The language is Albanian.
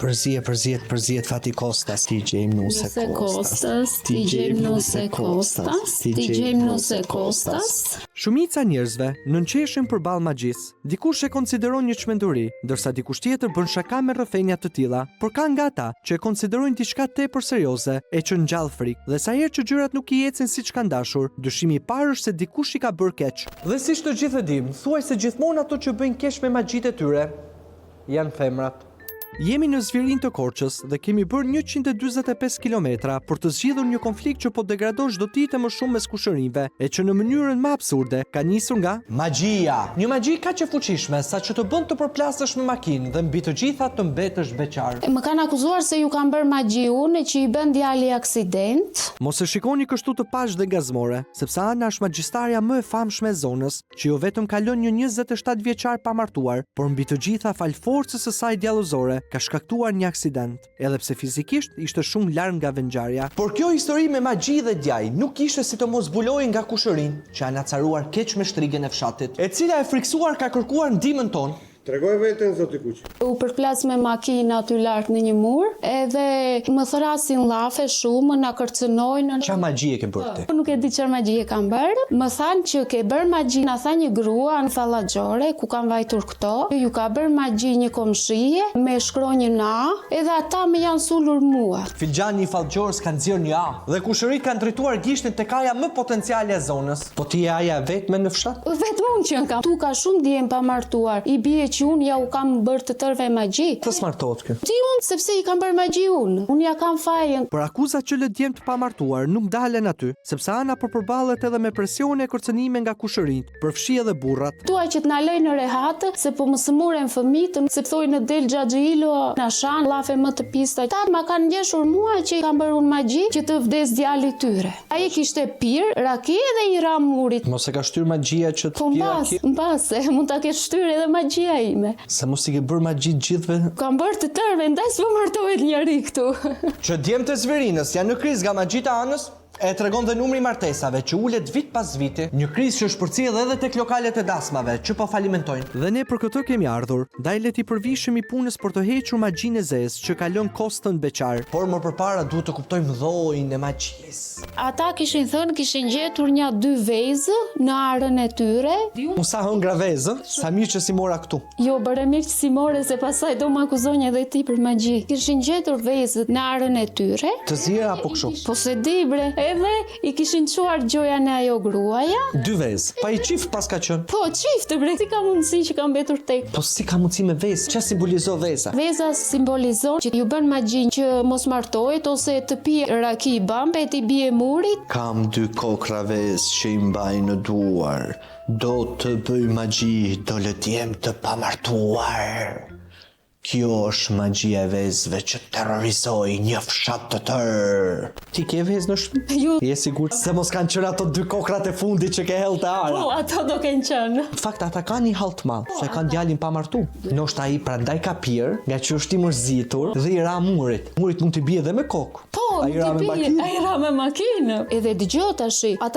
Përzihet Fati Kostas, DJ Nuse Kostas. Shumica njerëzve nënqeshin përballë magjisë. Dikush e konsideron një çmenduri, ndërsa dikush tjetër bën shaka me rrëfenja të tilla, por ka nga ata që e konsiderojnë diçka tepër serioze e që ngjall frikë. Dhe sa herë që gjërat nuk i ecin siç kanë dashur, dyshimi i parë është se dikush i ka bërë keq. Dhe siç të gjithë e dim, thuajse gjithmonë ato që bëjnë keq me magjitë e tyre janë femrat. Jemi në Zvirin të Korçës dhe kemi bërë 145 kilometra për të zgjidhur një konflikt që po degradon çdo ditë më shumë mes kushërinjve e që në mënyrën më absurde ka nisur nga magjia. Një magji kaq e fuqishme sa që të bën të përplasësh me makinë dhe mbi të gjitha të mbetesh beqar. Më kanë akuzuar se ju kanë bërë magji unë që i bën djali aksident. Mos e shikoni kështu të pash dhe gazmore, sepse Ana është magjistarja më e famshme e zonës, që jo vetëm kalon një 27 vjeçar pa martuar, por mbi të gjitha fal forcës së saj djallëzore ka shkaktuar një aksident, edhe pse fizikisht ishte shumë larg nga vengjarja. Por kjo histori me magji dhe djaj nuk ishte si të mos zbulojë nga kushërinë që janë acaruar keq me shtrigën e fshatit, e cila e friksuar ka kërkuar ndihmën tonë. Tregoj veten zoti Kuq. U përplas me makinë aty lart në një mur, edhe më thrasin llafe shumë, na kërcënojnë. Qa magji e ke bërë ti? Nuk e di çfarë magji e kam bërë. Më thanë që ke bërë magji, na tha një grua në Fallaxhore ku kanë vajtur këto. Ju ka bërë magji një komshije me shkronjën A, edhe ata më janë sulur mua. Filxhani i Fallaxhores kanë nxjerrë një A dhe kushërit kanë drejtuar gishtin tek aja më potenciale e zonës. Po ti je aja vetme në fshat? Vetëm unë që kam. Tu ka shumë djem pa martuar. I bie që unë ja u kam bërë të tërve magji. Të smartohet kë? Ti unë, sepse i kam bërë magji unë. Unë ja kam fajën. Por akuzat që lë djemt pa martuar nuk dalen aty, sepse Ana po përballet edhe me presione e kërcënime nga kushërinjt, përfshi edhe burrat. Tuaj që të na lejnë në rehatë, se po më sëmuren fëmijët, se thojnë në del Xhaxhilo, na shan llafe më të pista. Ta ma kanë ngjeshur mua që i kam bërë unë magji që të vdes djali tyre. Ai kishte pirë, raki dhe i ra murit. Mos e ka shtyr magjia që të Po pirë? mbase, mund ta ketë shtyr edhe magjia ime. Se mos i ke bërë magji gjithve? Kam bërë të tërve, ndaj s'po martohet njeri këtu. Që djemt e Zverinës janë në krizë nga magjita Anës, e tregon dhe numri martesave që ulet vit pas viti, një krizë që është përcjellë edhe tek lokalet e dasmave që po falimentojnë. Dhe ne për këtë kemi ardhur, ndaj le t'i përvishemi punës për të hequr magjinë e zezë që kalon kostën beqar. Por më përpara duhet të kuptojmë llojin e magjisë. Ata kishin gjetur një 2 vezë në arën e tyre. Musa hëngra vezë, sa mirë që si mora këtu. Jo, bëre mirë që si more, se pasaj do më akuzonjë edhe ti për magji. Kishin gjetur vezët në arën e tyre. Të zira apo kështu? Po se di bre, edhe i kishin çuar gjoja në ajo gruaja. 2 vezë, pa i qift pas ka qënë. Po, çifte bre, si ka mundësi që ka mbetur tek. Po si ka mundësi me vezë? Çfarë simbolizon veza? Veza simbolizon që ju bën magjin që mos martohet ose të pije raki i bambe e t'i bie murit. Kam 2 kokra vezë që i mbaj në duar. Do të bëj magji, do le t'jem të pamartuar. Kjo është magjia e vezëve që terrorizoi një fshat të tërë. Ti ke vezë në shtëpi? Ju. Je sigurt se mos kanë qenë ato 2 kokrat e fundit që ke hellë te ara? Po, ato do kenë qenë. Në fakt ata kanë një hall të madh, se kanë djalin pa martu. Ndoshta ai prandaj ka pirë, nga që është i mërzitur dhe i ra murit. Murit mund t'i bie edhe me kokë. Po, ai ra me makinë. Ai ra me makinë. Edhe dëgjoj tash, ata